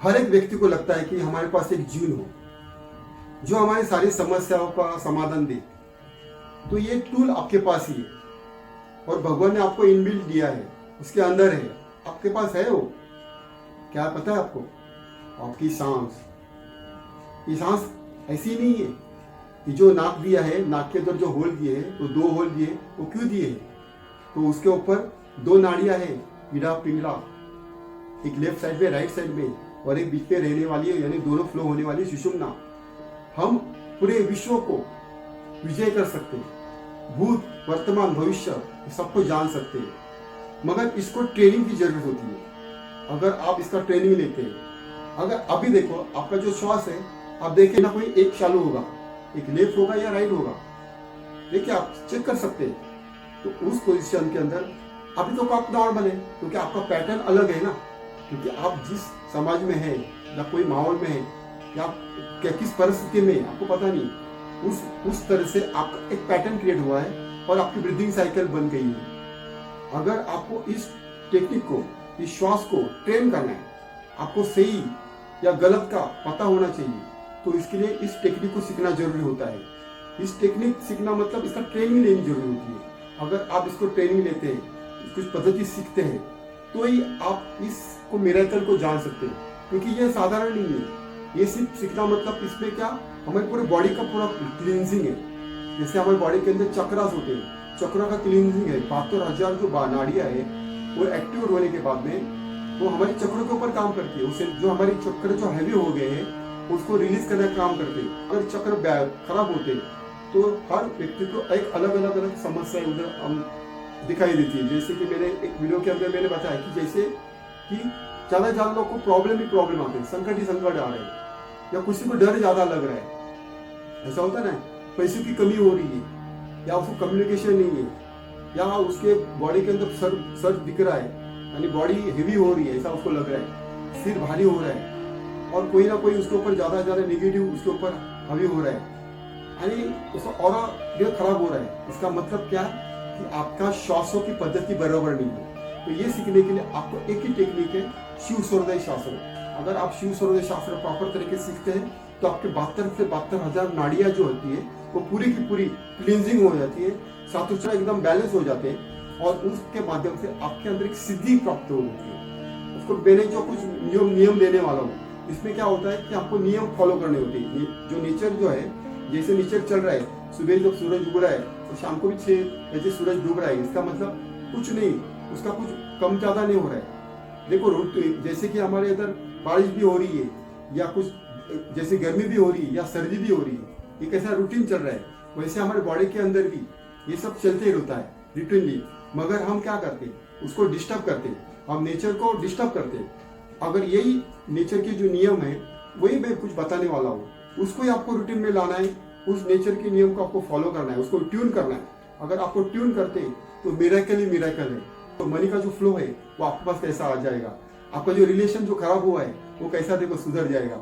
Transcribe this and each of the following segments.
हर एक व्यक्ति को लगता है कि हमारे पास एक जीन हो जो हमारी सारी समस्याओं का समाधान दे। तो ये टूल आपके पास ही है और भगवान ने आपको इनबिल्ट दिया है, उसके अंदर है, आपके पास है वो। क्या पता है आपको? आपकी सांस। ये सांस ऐसी नहीं है। ये जो नाक दिया है, नाक के अंदर जो होल दिए हैं, तो 2 होल दिए, वो क्यों दिए हैं? तो उसके ऊपर 2 नाड़ियां हैं, पीड़ा पिंगला, एक लेफ्ट साइड में, राइट साइड में, और एक बीच में रहने वाली है, यानी दोनों फ्लो होने वाली सुषुम्ना। हम पूरे विश्व को विजय कर सकते हैं, भूत वर्तमान भविष्य सबको जान सकते हैं, मगर इसको ट्रेनिंग की जरूरत होती है। अगर आप इसका ट्रेनिंग लेते हैं, अगर अभी देखो आपका जो श्वास है, आप देखिए ना, कोई एक चालू होगा, एक लेफ्ट होगा या राइट होगा, देखिए आप चेक कर सकते हैं। तो उस पोजीशन के अंदर अभी तो आप नॉर्मल है, क्योंकि आपका पैटर्न अलग है ना, क्योंकि आप जिस समाज में है या कोई माहौल में है या क्या किस परिस्थिति में, आपको पता नहीं, उस तरह से आपका एक पैटर्न क्रिएट हुआ है और आपकी ब्रीदिंग साइकिल बन गई है। अगर आपको इस टेक्निक को, इस श्वास को ट्रेन करना है, आपको सही या गलत का पता होना चाहिए, तो इसके लिए इस टेक्निक को सीखना जरूरी होता है। इस टेक्निक सीखना मतलब इसका ट्रेनिंग लेनी जरूरी होती है। अगर आप इसको ट्रेनिंग लेते हैं, कुछ पद्धति सीखते हैं, तो ही आप इसको मिरेकल को जान सकते हैं, क्योंकि ये साधारण नहीं है। ये सिर्फ सीखना मतलब इसमें क्या, हमारे पूरे बॉडी का पूरा क्लींजिंग है। जैसे हमारे बॉडी के अंदर चक्रास होते हैं, चक्रा का क्लींजिंग है। 72,000 जो नाड़ियां है, वो एक्टिव होने के बाद में वो हमारी चक्रों के ऊपर काम करती है। उससे जो हमारी चक्र जो हैवी हो गए हैं, उसको रिलीज करने का काम करते हैं। अगर चक्र खराब होते हैं, तो हर व्यक्ति को एक अलग अलग समस्या उधर दिखाई देती है। जैसे कि मैंने एक वीडियो के अंदर मैंने बताया कि जैसे कि ज्यादा लोगों को प्रॉब्लम ही प्रॉब्लम आते हैं, संकट ही संकट आ रहे हैं, या किसी को डर ज्यादा लग रहा है, ऐसा होता है ना, पैसे की कमी हो रही है, या उसको कम्युनिकेशन नहीं है, या उसके बॉडी के अंदर सर दिख रहा है, यानी बॉडी हेवी हो रही है, ऐसा उसको लग रहा है, सिर भारी हो रहा है, और कोई ना कोई उसके ऊपर ज्यादा नेगेटिव उसके ऊपर हावी हो रहा है, यानी उसका ऑरा खराब हो रहा है। इसका मतलब क्या है कि आपका श्वासों की पद्धति बराबर नहीं है। तो ये सीखने के लिए आपको एक ही टेक्निक है, शिव सूर्योदय शास्त्र। अगर आप शिव सूर्योदय शास्त्र प्रॉपर तरीके से सीखते हैं, तो आपके 72 से 72,000 नाड़ियां जो होती है, वो पूरी की पूरी क्लींजिंग हो जाती है, सातों एकदम बैलेंस हो जाते हैं, और उसके माध्यम से आपके अंदर एक सिद्धि प्राप्त हो जाती है। उसको मैंने जो कुछ नियम देने वाला हूँ, इसमें क्या होता है कि आपको नियम फॉलो करने होते हैं। जो नेचर जो है, जैसे नेचर चल रहा है, सुबह जब सूरज उग रहा है तो शाम को भी 6 बजे सूरज डूब रहा है, इसका मतलब कुछ नहीं, उसका कुछ कम ज्यादा नहीं हो रहा है। देखो जैसे कि हमारे इधर बारिश भी हो रही है, या कुछ जैसे गर्मी भी हो रही है, या सर्दी भी हो रही है, एक ऐसा रूटीन चल रहा है, वैसे हमारे बॉडी के अंदर भी ये सब चलते ही रहता है रूटीनली। मगर हम क्या करते हैं, उसको डिस्टर्ब करते हैं, हम नेचर को डिस्टर्ब करते हैं। अगर यही नेचर के जो नियम है, वही मैं कुछ बताने वाला हूँ, उसको ही आपको रूटीन में लाना है, उस नेचर के नियम को आपको फॉलो करना है, उसको ट्यून करना है। अगर आपको ट्यून करते हैं तो मिरेकल ही मिरेकल है। तो मनी का जो फ्लो है वो आपके पास कैसा आ जाएगा, आपका जो रिलेशन जो खराब हुआ है वो कैसा देखो सुधर जाएगा,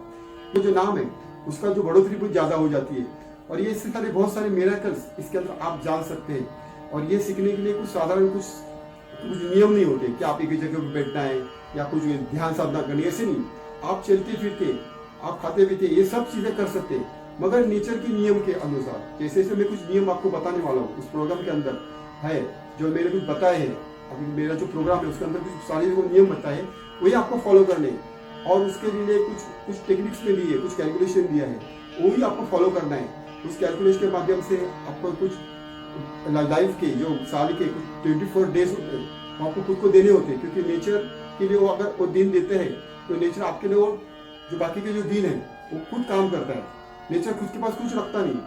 ये जो नाम है उसका जो बढ़ोतरी बहुत ज्यादा हो जाती है। और ये इससे सारे बहुत सारे मिरेकल्स इसके अंदर आप जान सकते हैं। और ये सीखने के लिए कुछ साधारण कुछ नियम नहीं होते कि आप एक ही जगह पर बैठना है या कुछ ध्यान साधना करनी, ऐसे नहीं। आप चलते फिरते, आप खाते पीते, ये सब चीजें कर सकते हैं, मगर नेचर के नियम के अनुसार। जैसे मैं कुछ नियम आपको बताने वाला हूँ, उस प्रोग्राम के अंदर है जो मैंने कुछ बताए हैं। अभी मेरा जो प्रोग्राम है उसके अंदर कुछ सारे जो नियम बताए, वही आपको फॉलो करने हैं, और उसके लिए कुछ टेक्निक्स में दिए, कुछ कैलकुलेशन दिया है, वही आपको फॉलो करना है। उस कैलकुलेशन के माध्यम से आपको कुछ लाइफ के जो साल के कुछ 24 डेज होते हैं, वो आपको खुद को देने होते हैं, क्योंकि नेचर के लिए वो अगर वो दिन देते हैं, तो नेचर आपके लिए वो जो बाकी के जो दिन है वो खुद काम करता है। नेचर खुद के पास कुछ रखता नहीं,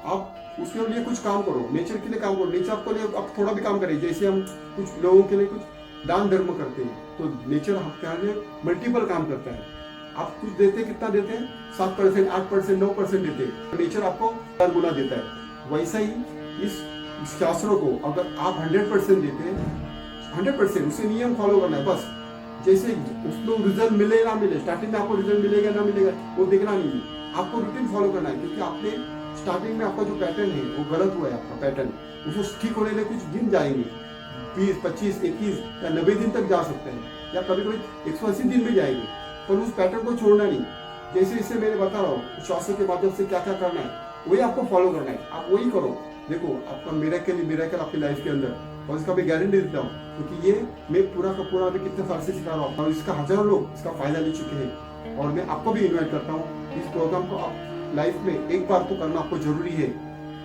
आप उसके लिए कुछ काम करो, नेचर के लिए काम करो, नेचर आपके लिए आप थोड़ा भी काम करे। जैसे हम कुछ लोगों के लिए कुछ दान धर्म करते हैं, तो नेचर आपके लिए मल्टीपल काम करता है। आप कुछ देते हैं, कितना देते हैं, 7%, 8%, 9% देते हैं, तो नेचर आपको 4 गुना देता है। वैसा ही इस शास्त्रों को अगर आप 100% देते हैं, 100% उसे नियम फॉलो करना है बस। जैसे उसको रिजल्ट मिले ना मिले, स्टार्टिंग में आपको रिजल्ट मिलेगा ना मिलेगा वो देखना नहीं है, आपको रूटीन फॉलो करना है। क्योंकि आपने स्टार्टिंग में आपका जो पैटर्न है वो गलत हुआ है, आपका पैटर्न, उसको ठीक होने में कुछ दिन जाएंगे, 20, 25, 21 या 90 दिन तक जा सकते हैं, या कभी कभी 180 दिन में जाएंगे। पर उस पैटर्न को छोड़ना नहीं। जैसे जैसे मैंने बता रहा हूँ श्वासों के माध्यम से क्या क्या करना है वही आपको फॉलो करना है, आप वही करो। देखो आपका मिरेकल आपकी लाइफ के अंदर, और इसका मैं गारंटी देता हूँ क्योंकि ये मैं पूरा का पूरा अभी कितने साल से सिखा रहा हूँ और इसका हजारों लोग इसका फायदा ले चुके हैं। और मैं आपको भी इन्वाइट करता हूँ इस प्रोग्राम को आप लाइफ में एक बार तो करना आपको जरूरी है।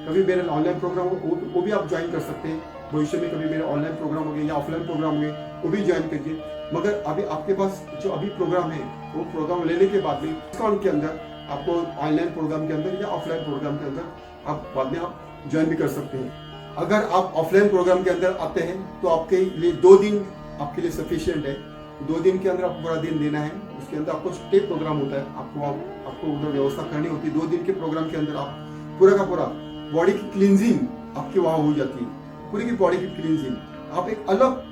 कभी मेरे ऑनलाइन प्रोग्राम हो वो भी आप ज्वाइन कर सकते हैं, भविष्य में कभी मेरे ऑनलाइन प्रोग्राम हो गए या ऑफलाइन प्रोग्राम हो गए वो भी ज्वाइन करिए। मगर अभी आपके पास जो अभी प्रोग्राम है वो प्रोग्राम लेने के बाद में डिस्काउंट के अंदर आपको ऑनलाइन प्रोग्राम के अंदर या ऑफलाइन प्रोग्राम के अंदर आप बाद में आप ज्वाइन भी कर सकते हैं। अगर आप ऑफलाइन प्रोग्राम के अंदर आते हैं तो आपके लिए 2 दिन आपके लिए सफिशिएंट है। 2 दिन के अंदर आपको पूरा दिन देना है, उसके अंदर आपको स्टेप प्रोग्राम होता है, आपको उधर व्यवस्था करनी होती है। 2 दिन के प्रोग्राम के अंदर आप पूरा का पूरा बॉडी की क्लींजिंग आपकी वहाँ हो जाती है, पूरी की बॉडी की क्लींजिंग। आप एक अलग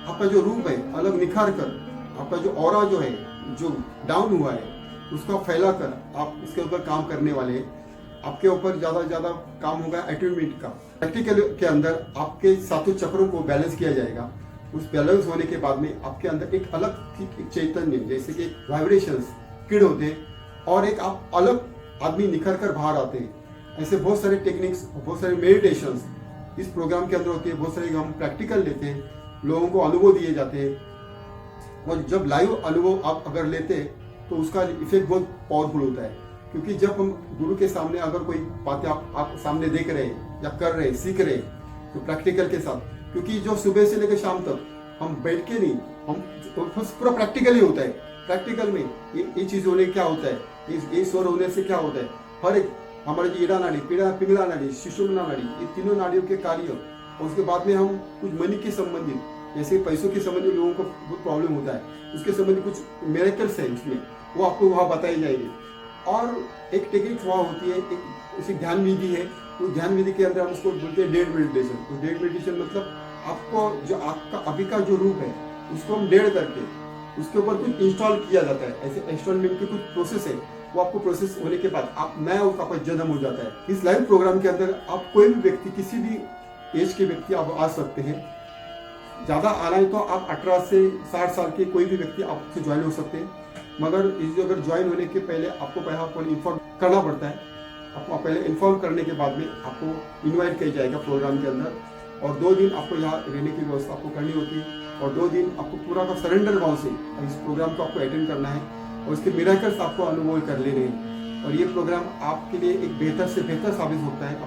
आपका जो रूप है अलग निखार कर, आपका जो ऑरा जो है जो डाउन हुआ है उसका फैला कर आप उसके ऊपर काम करने वाले हैं। आपके ऊपर ज्यादा ज्यादा काम होगा एट्यूनमेंट का। प्रैक्टिकल के अंदर आपके सातों चक्रों को बैलेंस किया जाएगा। उस बैलेंस होने के बाद में आपके अंदर एक अलग चैतन्य जैसे कि वाइब्रेशंस किड होते हैं और एक आप अलग आदमी निखर कर बाहर आते हैं। ऐसे बहुत सारे टेक्निक्स, बहुत सारे मेडिटेशंस इस प्रोग्राम के अंदर होती है। बहुत सारे हम प्रैक्टिकल लेते हैं, लोगों को अनुभव दिए जाते हैं। और जब लाइव अनुभव आप अगर लेते हैं तो उसका इफेक्ट बहुत पावरफुल होता है। क्योंकि जब हम गुरु के सामने अगर कोई बातें आप सामने देख रहे हैं या कर रहे हैं, सीख रहे हैं तो प्रैक्टिकल के साथ, क्योंकि जो सुबह से लेकर शाम तक हम बैठ के नहीं, हम पूरा प्रैक्टिकल ही होता है। प्रैक्टिकल में ये चीज होने क्या होता है, ये स्वर होने से क्या होता है, हर एक हमारे जो ईड़ा नाड़ी, पिंगला नाड़ी, सुषुम्ना नाड़ी, ये तीनों नाड़ियों के कार्य। और उसके बाद में हम कुछ मनी के संबंधित जैसे पैसों के संबंधित लोगों को बहुत प्रॉब्लम होता है, उसके संबंधित कुछ मिरेकल्स है उसमें, वो आपको वहाँ बताई जाएगी। और एक टेक्निक वहाँ होती है, एक उसी ध्यान विधि है। उस ध्यान विधि के अंदर हम उसको बोलते हैं डेड मेडिटेशन। तो डेड मेडिटेशन मतलब आपको जो आपका अभी का जो रूप है उसको हम डेड करके उसके ऊपर कुछ इंस्टॉल किया जाता है। ऐसे इंस्टॉलमेंट की कुछ प्रोसेस है, वो आपको प्रोसेस होने के बाद आप नया आपका जन्म हो जाता है। इस लाइव प्रोग्राम के अंदर आप कोई भी व्यक्ति, किसी भी एज के व्यक्ति आप आ सकते हैं। ज्यादा आना है तो आप 18 से 60 साल के कोई भी व्यक्ति आपसे ज्वाइन हो सकते हैं। मगर इस अगर ज्वाइन होने के पहले आपको पहले इन्फॉर्म करना पड़ता है। आपको पहले इन्फॉर्म करने के बाद में आपको इन्वाइट किया जाएगा प्रोग्राम के अंदर। और 2 दिन आपको यहाँ रहने की व्यवस्था आपको करनी होती है। और 2 दिन आपको पूरा का सरेंडर भाव से इस प्रोग्राम को आपको अटेंड करना है और उसके मिरेकल्स आपको अनुभव कर लेने हैं। और ये प्रोग्राम आपके लिए एक बेहतर से बेहतर साबित होता है।